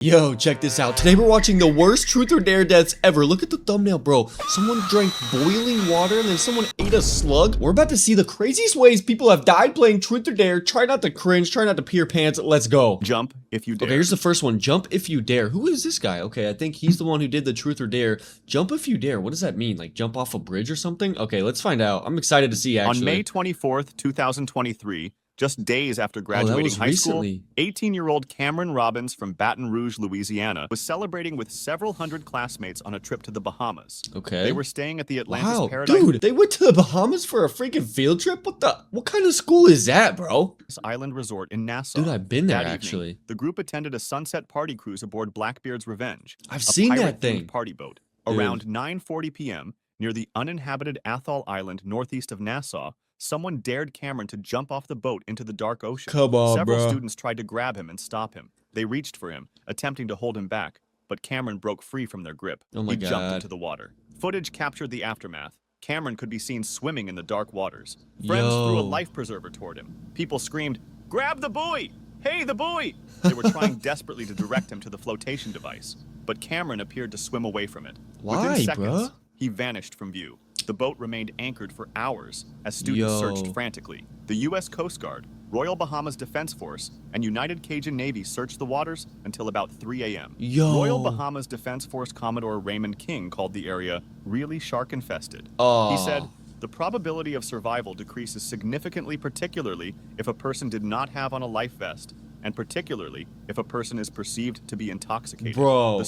Yo, check this out. Today we're watching the worst truth or dare deaths ever. Look at the thumbnail, bro. Someone drank boiling water and then someone ate a slug. We're about to see the craziest ways people have died playing truth or dare. Try not to cringe, try not to pee your pants. Let's go. Jump if you dare. Okay, here's the first one. Jump if you dare. Who is this guy? Okay, I think he's the one who did the truth or dare. Jump if you dare. What does that mean? Like jump off a bridge or something? Okay, let's find out. I'm excited to see actually. On May 24th, 2023, just days after graduating high school, 18-year-old Cameron Robbins from Baton Rouge, Louisiana, was celebrating with several hundred classmates on a trip to the Bahamas. Okay. They were staying at the Atlantis Paradise. Dude, they went to the Bahamas for a freaking field trip? What kind of school is that, bro? Island resort in Nassau. Dude, I've been there That actually. Evening, the group attended a sunset party cruise aboard Blackbeard's Revenge. I've seen that thing. Party boat. Dude. Around 9:40 p.m., near the uninhabited Atoll Island northeast of Nassau, someone dared Cameron to jump off the boat into the dark ocean. Come on, Several bro. students tried to grab him and stop him. They reached for him, attempting to hold him back, but Cameron broke free from their grip. Oh my He jumped God. into the water. Footage captured the aftermath. Cameron could be seen swimming in the dark waters. Friends threw a life preserver toward him. People screamed, "Grab the buoy! Hey, the buoy!" They were trying desperately to direct him to the flotation device, but Cameron appeared to swim away from it. Why, Within seconds, bruh? he vanished from view. The boat remained anchored for hours as students searched frantically. The U.S. Coast Guard, Royal Bahamas Defense Force, and United Cajun Navy searched the waters until about 3 a.m. Royal Bahamas Defense Force Commodore Raymond King called the area really shark-infested. He said, "The probability of survival decreases significantly, particularly if a person did not have on a life vest, and particularly if a person is perceived to be intoxicated." Bro,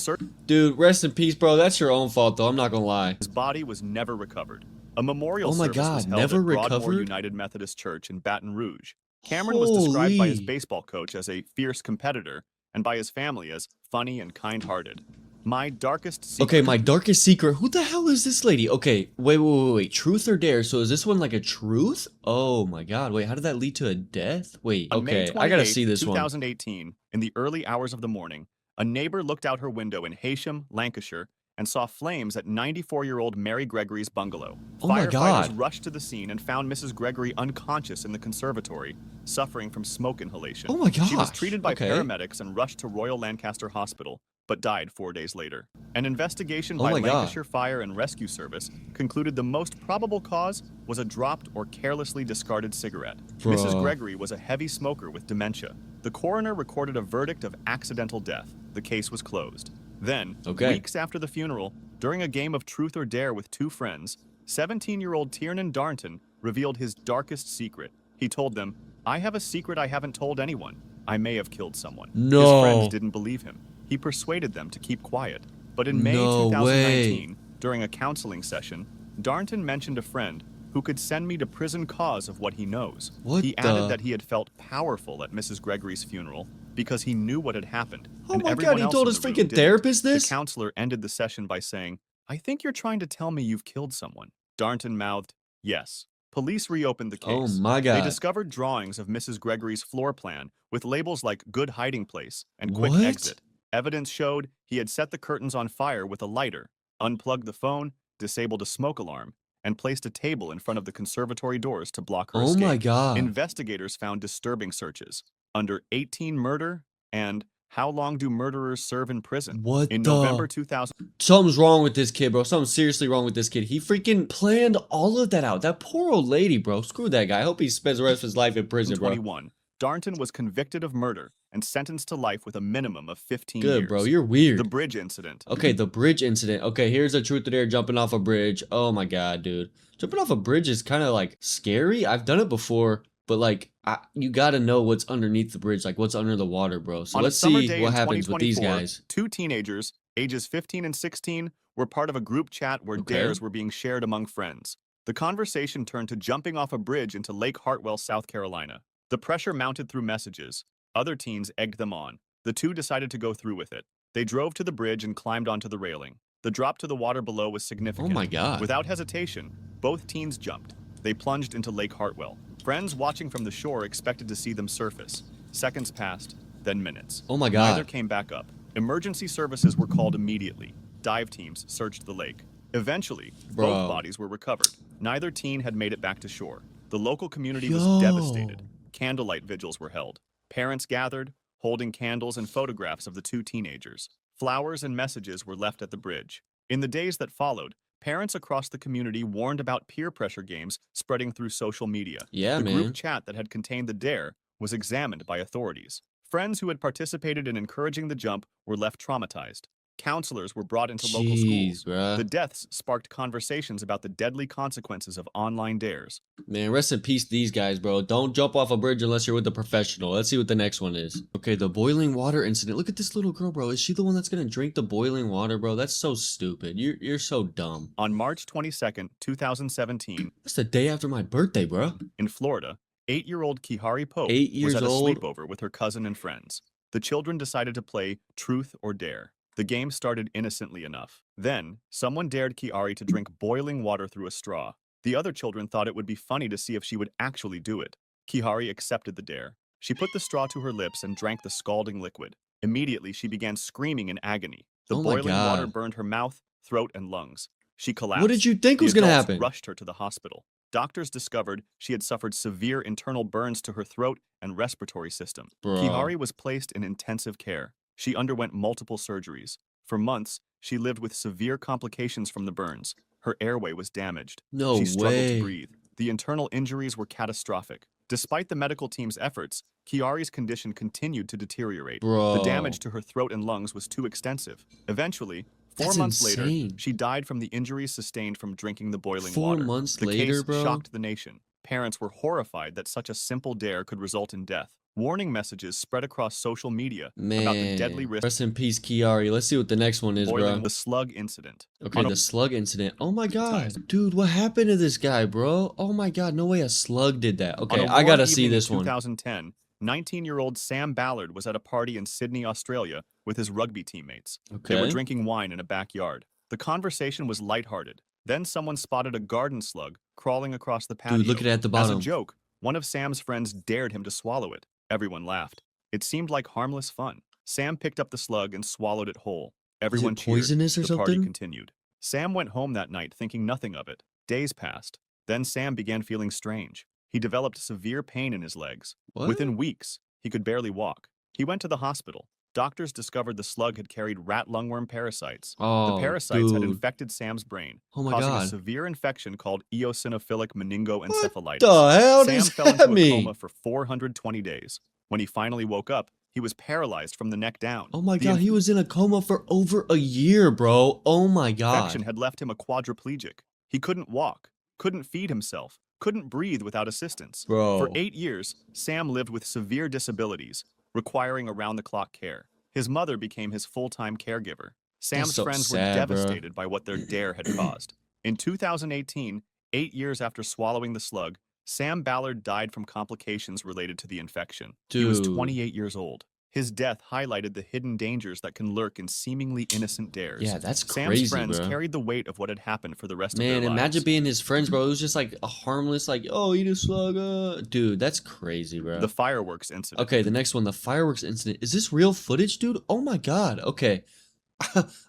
dude, rest in peace, bro. That's your own fault, though. I'm not gonna lie. His body was never recovered. A memorial my service God, was held never at Broadmoor recovered? United Methodist Church in Baton Rouge. Cameron was described by his baseball coach as a fierce competitor and by his family as funny and kind-hearted. My darkest secret. Okay, my darkest secret. Who the hell is this lady? Okay, wait. Truth or dare? So is this one like a truth? Oh my God. Wait, how did that lead to a death? Wait, On May okay, I gotta see this 2018, in the early hours of the morning, a neighbor looked out her window in Haysham, Lancashire, and saw flames at 94-year-old Mary Gregory's bungalow. Oh my God. Firefighters rushed to the scene and found Mrs. Gregory unconscious in the conservatory, suffering from smoke inhalation. Oh my gosh. She was treated by Okay. paramedics and rushed to Royal Lancaster Hospital, but died 4 days later. An investigation Oh by my God. Lancashire Fire and Rescue Service concluded the most probable cause was a dropped or carelessly discarded cigarette. Bro. Mrs. Gregory was a heavy smoker with dementia. The coroner recorded a verdict of accidental death. The case was closed. Then, weeks after the funeral, during a game of truth or dare with two friends, 17-year-old Tiernan Darnton revealed his darkest secret. He told them, "I have a secret I haven't told anyone. I may have killed someone." No. His friends didn't believe him. He persuaded them to keep quiet. But in May 2019, during a counseling session, Darnton mentioned a friend who could send me to prison cause of what he knows. He added that he had felt powerful at Mrs. Gregory's funeral because he knew what had happened. Oh and my everyone God, he else told in his the room freaking didn't. therapist this? The counselor ended the session by saying, "I think you're trying to tell me you've killed someone." Darnton mouthed, "Yes." Police reopened the case. Oh my God. They discovered drawings of Mrs. Gregory's floor plan with labels like "good hiding place" and "quick What? exit." Evidence showed he had set the curtains on fire with a lighter, unplugged the phone, disabled a smoke alarm, and placed a table in front of the conservatory doors to block her Oh escape. my God. Investigators found disturbing searches under 18 murder and how long do murderers serve in prison? What In the? November 2000. Something's wrong with this kid, bro. Something's seriously wrong with this kid. He freaking planned all of that out. That poor old lady, bro. Screw that guy. I hope he spends the rest of his life in prison, bro. 2021, Darnton was convicted of murder and sentenced to life with a minimum of 15 years. Good, bro. You're weird. The bridge incident. Okay, the bridge incident. Okay, here's a truth or dare jumping off a bridge. Oh my God, dude. Jumping off a bridge is kind of like scary. I've done it before, but like you gotta know what's underneath the bridge, like what's under the water, bro. So let's see what happens with these guys. Two teenagers, ages 15 and 16, were part of a group chat where dares were being shared among friends. The conversation turned to jumping off a bridge into Lake Hartwell, South Carolina. The pressure mounted through messages. Other teens egged them on. The two decided to go through with it. They drove to the bridge and climbed onto the railing. The drop to the water below was significant. Oh my God. Without hesitation, both teens jumped. They plunged into Lake Hartwell. Friends watching from the shore expected to see them surface. Seconds passed, then minutes. Oh my God. Neither came back up. Emergency services were called immediately. Dive teams searched the lake. Eventually, both bodies were recovered. Neither teen had made it back to shore. The local community was devastated. Candlelight vigils were held. Parents gathered, holding candles and photographs of the two teenagers. Flowers and messages were left at the bridge. In the days that followed, parents across the community warned about peer pressure games spreading through social media. Yeah, The group man. chat that had contained the dare was examined by authorities. Friends who had participated in encouraging the jump were left traumatized. Counselors were brought into local Jeez, schools. The bruh. deaths sparked conversations about the deadly consequences of online dares. Man, rest in peace these guys, bro. Don't jump off a bridge unless you're with a professional. Let's see what the next one is. Okay, the boiling water incident. Look at this little girl, bro. Is she the one that's gonna drink the boiling water, bro? That's so stupid. You're so dumb. On March 22nd, 2017, That's the day after my birthday, bro. in Florida, 8-year-old Kihari Pope 8 was years at a old. sleepover with her cousin and friends. The children decided to play Truth or Dare. The game started innocently enough. Then, someone dared Kiari to drink boiling water through a straw. The other children thought it would be funny to see if she would actually do it. Kihari accepted the dare. She put the straw to her lips and drank the scalding liquid. Immediately, she began screaming in agony. The Oh my boiling water God. burned her mouth, throat, and lungs. She collapsed. What did you think The was gonna adults happen? rushed her to the hospital. Doctors discovered she had suffered severe internal burns to her throat and respiratory system. Bro. Kihari was placed in intensive care. She underwent multiple surgeries. For months, she lived with severe complications from the burns. Her airway was damaged. No She struggled way. to breathe. The internal injuries were catastrophic. Despite the medical team's efforts, Kiari's condition continued to deteriorate. Bro. The damage to her throat and lungs was too extensive. Eventually, 4 That's months later, insane. she died from the injuries sustained from drinking the boiling 4 water. months The later, case bro? shocked the nation. Parents were horrified that such a simple dare could result in death. Warning messages spread across social media about the deadly Man. risk Rest in peace, Kiari. Let's see what the next one is, of boiling bro. the slug incident. Okay, On the slug incident. Oh my Ties. God. Dude, what happened to this guy, bro? Oh my God, no way a slug did that. On Okay, a I warm gotta see evening in this one. 2010, 19-year-old Sam Ballard was at a party in Sydney, Australia, with his rugby teammates. They were Okay. drinking wine in a backyard. The conversation was lighthearted. Then someone spotted a garden slug crawling across the patio. Dude, look at it at the As a bottom. joke, one of Sam's friends dared him to swallow it. Everyone laughed. It seemed like harmless fun. Sam picked up the slug and swallowed it whole. Everyone cheered. poisonous or The party something? continued. Sam went home that night thinking nothing of it. Days passed. Then Sam began feeling strange. He developed severe pain in his legs. What? Within weeks, he could barely walk. He went to the hospital. Doctors discovered the slug had carried rat lungworm parasites. Oh, The parasites had dude. infected Sam's brain, Oh my causing a God. severe infection called eosinophilic meningoencephalitis. The hell Sam does fell into that a mean? coma for 420 days. When he finally woke up, he was paralyzed from the neck down. Oh my The God, he was in a coma for over a year, bro. Oh my infection God. had left him a quadriplegic. He couldn't walk, couldn't feed himself, couldn't breathe without assistance. Bro. For 8 years, Sam lived with severe disabilities, requiring around-the-clock care. His mother became his full-time caregiver. Sam's so friends sad, were bro. devastated by what their dare had caused. In 2018, 8 years after swallowing the slug, Sam Ballard died from complications related to the infection. He was Dude. 28 years old. His death highlighted the hidden dangers that can lurk in seemingly innocent dares. Yeah, that's Sam's crazy, friends bro. carried the weight of what had happened for the rest of Man, their lives. imagine being his friends, bro. It was just like a harmless, like, oh, eat a slug. Dude, that's crazy, bro. The fireworks incident. Okay, the next one, the fireworks incident. Is this real footage, dude? Oh my God. Okay.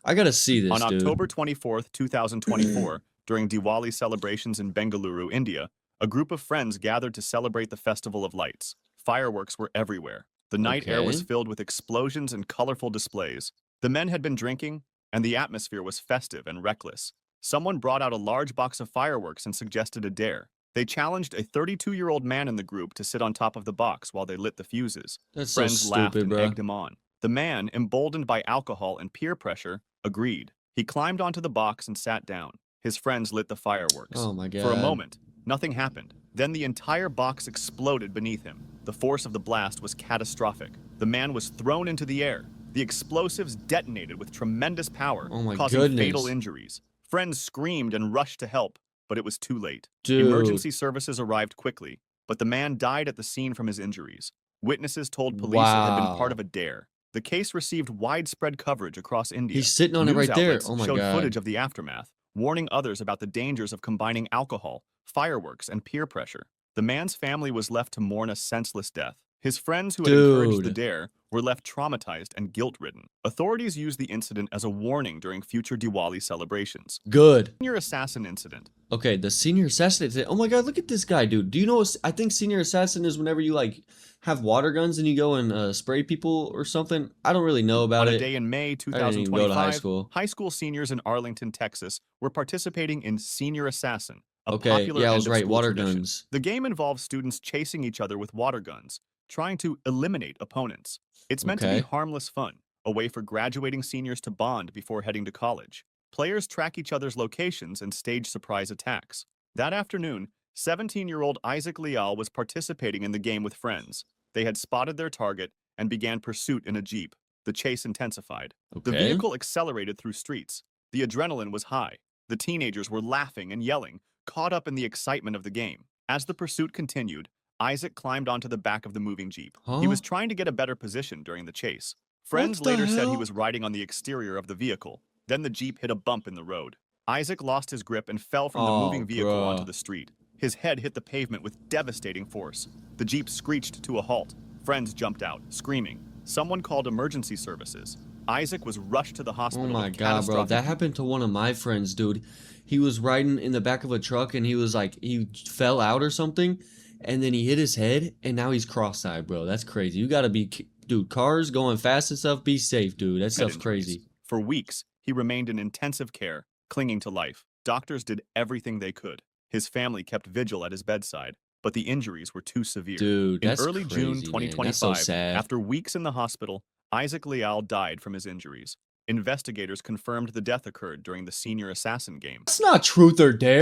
I gotta see this, On dude. October 24th, 2024, during Diwali celebrations in Bengaluru, India, a group of friends gathered to celebrate the Festival of Lights. Fireworks were everywhere. The night air was Okay. filled with explosions and colorful displays. The men had been drinking, and the atmosphere was festive and reckless. Someone brought out a large box of fireworks and suggested a dare. They challenged a 32-year-old man in the group to sit on top of the box while they lit the fuses. That's so Friends laughed stupid, and bro. egged him on. The man, emboldened by alcohol and peer pressure, agreed. He climbed onto the box and sat down. His friends lit the fireworks. Oh my God. For a moment, nothing happened. Then the entire box exploded beneath him. The force of the blast was catastrophic. The man was thrown into the air. The explosives detonated with tremendous power, Oh my causing goodness. fatal injuries. Friends screamed and rushed to help, but it was too late. Dude. Emergency services arrived quickly, but the man died at the scene from his injuries. Witnesses told police it had been part Wow. of a dare. The case received widespread coverage across India. He's sitting on it News right there. outlets Oh my showed God. footage of the aftermath, warning others about the dangers of combining alcohol, fireworks, and peer pressure. The man's family was left to mourn a senseless death. His friends who had encouraged the Dude. dare were left traumatized and guilt-ridden. Authorities used the incident as a warning during future Diwali celebrations. Good. Senior assassin incident. Okay, the senior assassin. Oh my god, look at this guy, dude. Do you know? I think senior assassin is whenever you like have water guns and you go and spray people or something. I don't really know about On a it. day in May I didn't even go to high 2025, school. high school seniors in Arlington, Texas were participating in Senior Assassin, a Okay, popular yeah, I was right. end-of-school Water tradition. guns. The game involves students chasing each other with water guns, trying to eliminate opponents. It's meant to be Okay. harmless fun, a way for graduating seniors to bond before heading to college. Players track each other's locations and stage surprise attacks. That afternoon, 17-year-old Isaac Leal was participating in the game with friends. They had spotted their target and began pursuit in a Jeep. The chase intensified. The Okay. vehicle accelerated through streets. The adrenaline was high. The teenagers were laughing and yelling, caught up in the excitement of the game. As the pursuit continued, Isaac climbed onto the back of the moving Jeep. He Huh? was trying to get a better position during the chase. What Friends the later said he hell? was riding on the exterior of the vehicle. Then the Jeep hit a bump in the road. Isaac lost his grip and fell from the moving Oh, vehicle onto bruh. the street. His head hit the pavement with devastating force. The Jeep screeched to a halt. Friends jumped out, screaming. Someone called emergency services. Isaac was rushed to the Oh hospital my with god, bro. catastrophic. That happened to one of my friends, dude. He was riding in the back of a truck and he was like, he fell out or something. And then he hit his head and now he's cross-eyed, bro. That's crazy. You gotta be, dude, cars going fast and stuff. Be safe, dude. That Head stuff's injuries. crazy. For weeks, he remained in intensive care, clinging to life. Doctors did everything they could. His family kept vigil at his bedside, but the injuries were too severe. Dude, In that's early June crazy, man. That's so 2025, sad. after weeks in the hospital, Isaac Leal died from his injuries. Investigators confirmed the death occurred during the Senior Assassin game. That's not truth or dare.